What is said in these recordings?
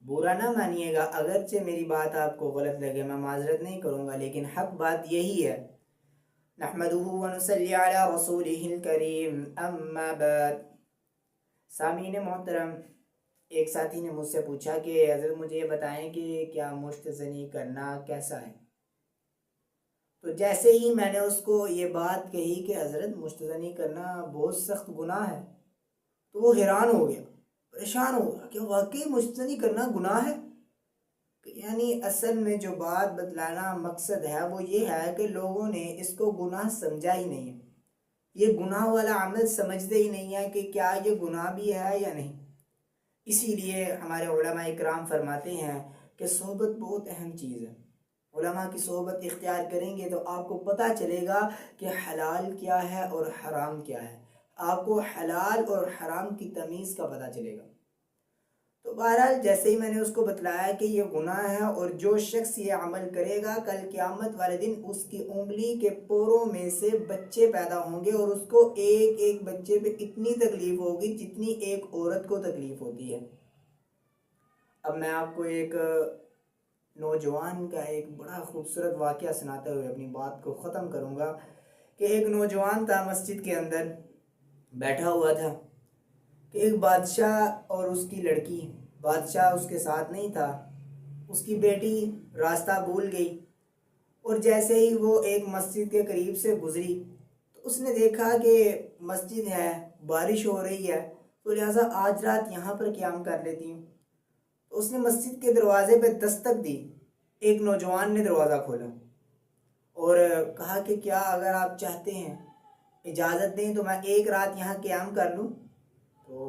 برا نہ مانیے گا، اگرچہ میری بات آپ کو غلط لگے، میں معذرت نہیں کروں گا، لیکن حق بات یہی ہے۔ نحمده ونصلی علی رسوله الکریم، اما بعد۔ سامعین محترم، ایک ساتھی نے مجھ سے پوچھا کہ حضرت مجھے یہ بتائیں کہ کیا مشت زنی کرنا کیسا ہے؟ تو جیسے ہی میں نے اس کو یہ بات کہی کہ حضرت مشت زنی کرنا بہت سخت گناہ ہے، تو وہ حیران ہو گیا، پریشان ہو گیا کہ واقعی مشت زنی کرنا گناہ ہے؟ یعنی اصل میں جو بات بتلانا مقصد ہے وہ یہ ہے کہ لوگوں نے اس کو گناہ سمجھا ہی نہیں ہے، یہ گناہ والا عمل سمجھتے ہی نہیں ہے کہ کیا یہ گناہ بھی ہے یا نہیں۔ اسی لیے ہمارے علماء اکرام فرماتے ہیں کہ صحبت بہت اہم چیز ہے۔ علماء کی صحبت اختیار کریں گے تو آپ کو پتہ چلے گا کہ حلال کیا ہے اور حرام کیا ہے، آپ کو حلال اور حرام کی تمیز کا پتہ چلے گا۔ تو بہرحال جیسے ہی میں نے اس کو بتلایا کہ یہ گناہ ہے اور جو شخص یہ عمل کرے گا کل قیامت والے دن اس کی انگلی کے پوروں میں سے بچے پیدا ہوں گے، اور اس کو ایک ایک بچے پہ اتنی تکلیف ہوگی جتنی ایک عورت کو تکلیف ہوتی ہے۔ اب میں آپ کو ایک نوجوان کا ایک بڑا خوبصورت واقعہ سناتے ہوئے اپنی بات کو ختم کروں گا کہ ایک نوجوان تھا، مسجد کے اندر بیٹھا ہوا تھا کہ ایک بادشاہ اور اس کی لڑکی، بادشاہ اس کے ساتھ نہیں تھا، اس کی بیٹی راستہ بھول گئی، اور جیسے ہی وہ ایک مسجد کے قریب سے گزری تو اس نے دیکھا کہ مسجد ہے، بارش ہو رہی ہے، تو لہٰذا آج رات یہاں پر قیام کر لیتی ہوں۔ تو اس نے مسجد کے دروازے پہ دستک دی، ایک نوجوان نے دروازہ کھولا اور کہا کہ کیا اگر آپ چاہتے ہیں اجازت دیں تو میں ایک رات یہاں قیام کر لوں؟ تو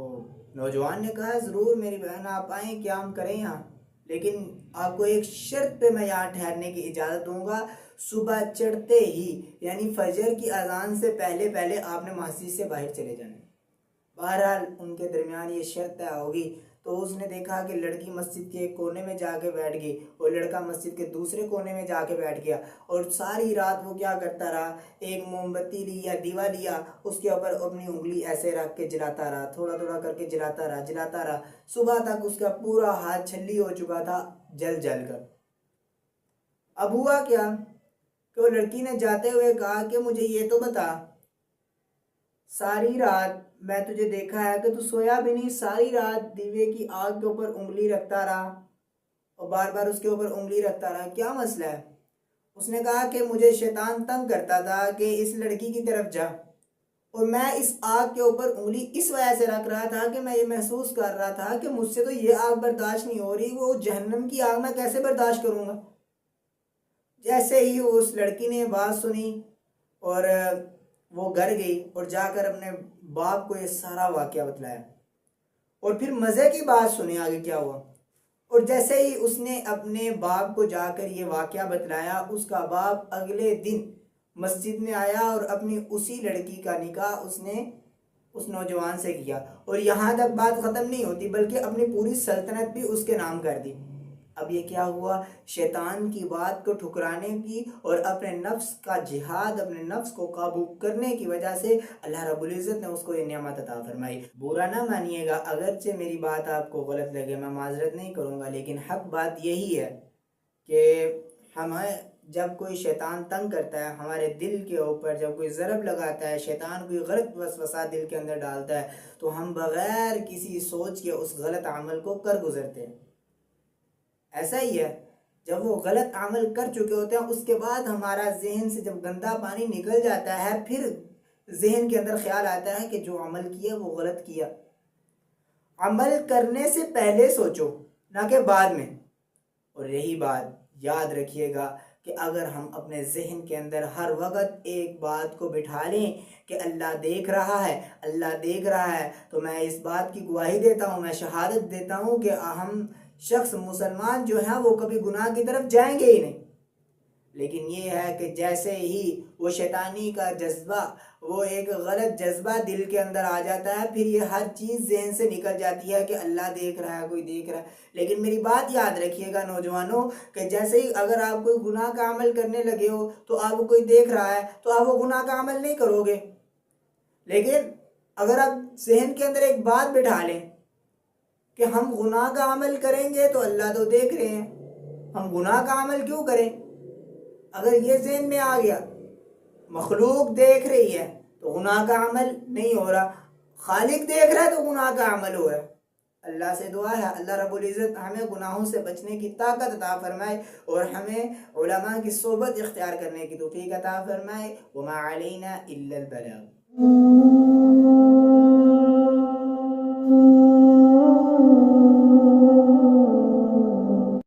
نوجوان نے کہا ضرور میری بہن، آپ آئیں قیام کریں یہاں، لیکن آپ کو ایک شرط پہ میں یہاں ٹھہرنے کی اجازت دوں گا، صبح چڑھتے ہی یعنی فجر کی اذان سے پہلے پہلے آپ نے مسجد سے باہر چلے جانا ہے۔ بہرحال ان کے درمیان یہ شرط طے ہوگی، تو اس نے دیکھا کہ لڑکی مسجد کے ایک کونے میں جا کے بیٹھ گئی اور لڑکا مسجد کے دوسرے کونے میں جا کے بیٹھ گیا، اور ساری رات وہ کیا کرتا رہا، ایک موم بتی لی یا دیوا لیا، اس کے اوپر اپنی انگلی ایسے رکھ کے جلاتا رہا، تھوڑا تھوڑا کر کے جلاتا رہا، صبح تک اس کا پورا ہاتھ چھلی ہو چکا تھا جل جل کر۔ اب ہوا کیا کہ وہ لڑکی نے جاتے ہوئے کہا کہ مجھے یہ تو بتا، ساری رات میں تجھے دیکھا ہے کہ تو سویا بھی نہیں، ساری رات دیوے کی آگ کے اوپر انگلی رکھتا رہا اور بار بار اس کے اوپر انگلی رکھتا رہا، کیا مسئلہ ہے؟ اس نے کہا کہ مجھے شیطان تنگ کرتا تھا کہ اس لڑکی کی طرف جا، اور میں اس آگ کے اوپر انگلی اس وجہ سے رکھ رہا تھا کہ میں یہ محسوس کر رہا تھا کہ مجھ سے تو یہ آگ برداشت نہیں ہو رہی، وہ جہنم کی آگ میں کیسے برداشت کروں گا۔ جیسے ہی اس لڑکی نے بات سنی اور وہ گھر گئی اور جا کر اپنے باپ کو یہ سارا واقعہ بتلایا، اور پھر مزے کی بات سنی آگے کیا ہوا۔ اور جیسے ہی اس نے اپنے باپ کو جا کر یہ واقعہ بتلایا، اس کا باپ اگلے دن مسجد میں آیا اور اپنی اسی لڑکی کا نکاح اس نے اس نوجوان سے کیا، اور یہاں تک بات ختم نہیں ہوتی بلکہ اپنی پوری سلطنت بھی اس کے نام کر دی۔ اب یہ کیا ہوا، شیطان کی بات کو ٹھکرانے کی اور اپنے نفس کا جہاد، اپنے نفس کو قابو کرنے کی وجہ سے اللہ رب العزت نے اس کو یہ نعمت عطا فرمائی۔ برا نہ مانیے گا، اگرچہ میری بات آپ کو غلط لگے، میں معذرت نہیں کروں گا، لیکن حق بات یہی ہے کہ ہمیں جب کوئی شیطان تنگ کرتا ہے ہمارے دل کے اوپر، جب کوئی ضرب لگاتا ہے، شیطان کوئی غلط وسوسہ دل کے اندر ڈالتا ہے، تو ہم بغیر کسی سوچ کے اس غلط عمل کو کر گزرتے ہیں۔ ایسا ہی ہے، جب وہ غلط عمل کر چکے ہوتے ہیں اس کے بعد ہمارا ذہن سے جب گندا پانی نکل جاتا ہے، پھر ذہن کے اندر خیال آتا ہے کہ جو عمل کیا وہ غلط کیا۔ عمل کرنے سے پہلے سوچو، نہ کہ بعد میں۔ اور یہی بات یاد رکھیے گا کہ اگر ہم اپنے ذہن کے اندر ہر وقت ایک بات کو بٹھا لیں کہ اللہ دیکھ رہا ہے، اللہ دیکھ رہا ہے، تو میں اس بات کی گواہی دیتا ہوں، میں شہادت دیتا ہوں کہ ہم شخص مسلمان جو ہیں وہ کبھی گناہ کی طرف جائیں گے ہی نہیں۔ لیکن یہ ہے کہ جیسے ہی وہ شیطانی کا جذبہ، وہ ایک غلط جذبہ دل کے اندر آ جاتا ہے، پھر یہ ہر چیز ذہن سے نکل جاتی ہے کہ اللہ دیکھ رہا ہے، کوئی دیکھ رہا ہے۔ لیکن میری بات یاد رکھیے گا نوجوانوں کہ جیسے ہی اگر آپ کوئی گناہ کا عمل کرنے لگے ہو تو آپ کو کوئی دیکھ رہا ہے تو آپ وہ گناہ کا عمل نہیں کرو گے، لیکن اگر آپ ذہن کے اندر ایک بات بٹھا لیں کہ ہم گناہ کا عمل کریں گے تو اللہ تو دیکھ رہے ہیں، ہم گناہ کا عمل کیوں کریں؟ اگر یہ ذہن میں آ گیا مخلوق دیکھ رہی ہے تو گناہ کا عمل نہیں ہو رہا، خالق دیکھ رہا ہے تو گناہ کا عمل ہو رہا ہے۔ اللہ سے دعا ہے اللہ رب العزت ہمیں گناہوں سے بچنے کی طاقت عطا فرمائے اور ہمیں علماء کی صحبت اختیار کرنے کی توفیق عطا فرمائے۔ وما علینا الا البلاغ۔